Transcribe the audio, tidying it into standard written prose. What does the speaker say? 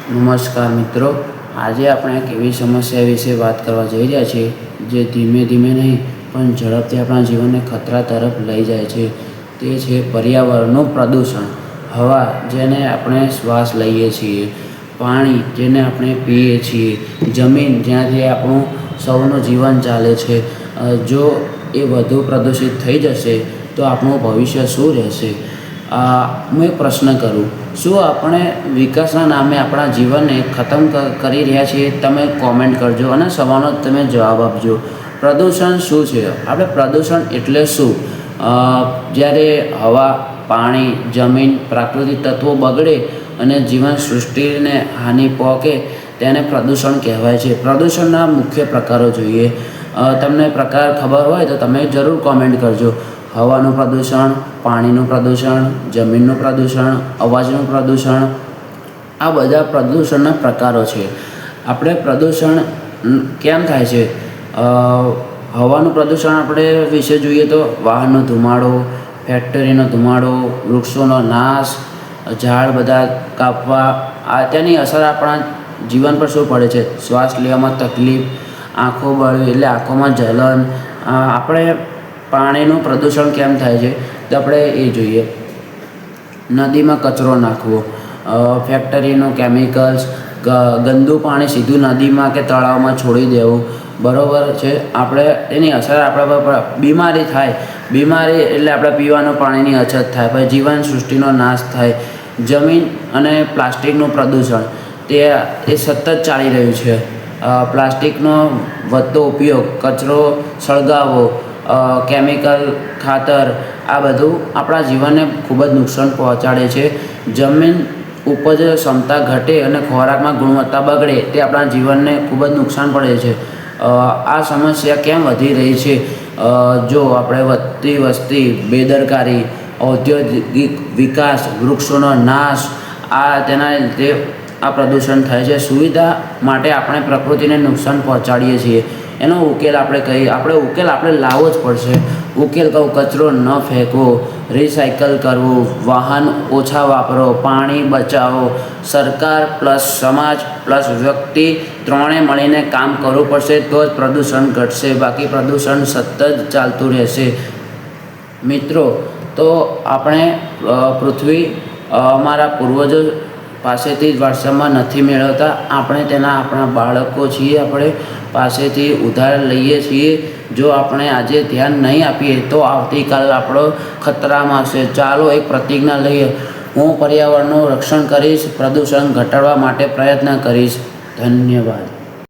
નમસ્કાર મિત્રો, આજે આપણે એક એવી સમસ્યા વિશે વાત કરવા જઈ રહ્યા છીએ જે ધીમે ધીમે નહીં પણ ઝડપથી આપણા જીવનને ખતરા તરફ લઈ જાય છે. તે છે પર્યાવરણનું પ્રદૂષણ. હવા, જેને આપણે શ્વાસ લઈએ છીએ, પાણી, જેને આપણે પીએ છીએ, જમીન, જ્યાંથી આપણું સૌનું જીવન ચાલે છે. જો એ વધુ પ્રદૂષિત થઈ જશે તો આપણું ભવિષ્ય શું રહેશે? હું એક પ્રશ્ન કરું, શું આપણે વિકાસના નામે આપણા જીવનને ખતમ કરી રહ્યા છીએ? તમે કોમેન્ટ કરજો અને સવાલનો તમે જવાબ આપજો. પ્રદૂષણ શું છે? આપણે પ્રદૂષણ એટલે શું? જ્યારે હવા, પાણી, જમીન, પ્રાકૃતિક તત્વો બગડે અને જીવન સૃષ્ટિને હાનિ પહોંચે તેને પ્રદૂષણ કહેવાય છે. પ્રદૂષણના મુખ્ય પ્રકારો જોઈએ. તમને પ્રકાર ખબર હોય તો તમે જરૂર કોમેન્ટ કરજો. હવાનું પ્રદૂષણ, પાણીનું પ્રદૂષણ, જમીનનું પ્રદૂષણ, અવાજનું પ્રદૂષણ, આ બધા પ્રદૂષણના પ્રકારો છે. આપણે પ્રદૂષણ કેમ થાય છે? હવાનું પ્રદૂષણ આપણે વિશે જોઈએ તો વાહનનો ધુમાડો, ફેક્ટરીનો ધુમાડો, વૃક્ષોનો નાશ, ઝાડ બધા કાપવા, તેની અસર આપણા જીવન પર શું પડે છે? શ્વાસ લેવામાં તકલીફ, આંખો બળવી એટલે આંખોમાં જલન. આપણે પાણીનું પ્રદૂષણ કેમ થાય છે તો આપણે એ જોઈએ. નદીમાં કચરો નાખવો, ફેક્ટરીનું કેમિકલ્સ, ગંદુ પાણી સીધું નદીમાં કે તળાવમાં છોડી દેવું, બરાબર છે. આપણે એની અસર આપણા પર બીમારી થાય. બીમારી એટલે આપણે પીવાનું પાણીની અછત થાય, પછી જીવન સૃષ્ટિનો નાશ થાય. જમીન અને પ્લાસ્ટિકનું પ્રદૂષણ એ સતત ચાલી રહ્યું છે. પ્લાસ્ટિકનો વધતો ઉપયોગ, કચરો સળગાવવો, કેમિકલ ખાતર, આ બધું આપણા જીવનને ખૂબ જ નુકસાન પહોંચાડે છે. જમીન ઉપજ ક્ષમતા ઘટે અને ખોરાકમાં ગુણવત્તા બગડે, તે આપણા જીવનને ખૂબ જ નુકસાન પડે છે. આ સમસ્યા કેમ વધી રહી છે? જો આપણે વધતી વસ્તી, બેદરકારી, ઔદ્યોગિક વિકાસ, વૃક્ષોનો નાશ, તેના લીધે આ પ્રદૂષણ થાય છે. સુવિધા માટે આપણે પ્રકૃતિને નુકસાન પહોંચાડીએ છીએ. એનો ઉકેલ આપણે લાવવો જ પડશે. ઉકેલ કહું, કચરો ન ફેંકવો, રિસાયકલ કરવું, વાહન ઓછા વાપરો, પાણી બચાવો. સરકાર પ્લસ સમાજ પ્લસ વ્યક્તિ ત્રણે મળીને કામ કરવું પડશે તો જ પ્રદૂષણ ઘટશે, બાકી પ્રદૂષણ સતત ચાલતું રહેશે. મિત્રો, તો આપણે પૃથ્વી અમારા પૂર્વજો પાસેથી જ વારસામાં નથી મેળવતા. આપણે આપણા બાળકો છીએ, આપણે પાસેથી ઉધાર લઈએ છીએ. જો આપણે આજે ધ્યાન નહીં આપીએ તો આવતીકાલ આપણો ખતરામાં હશે. ચાલો એક પ્રતિજ્ઞા લઈએ. હું પર્યાવરણનું રક્ષણ કરીશ, પ્રદૂષણ ઘટાડવા માટે પ્રયત્ન કરીશ. ધન્યવાદ.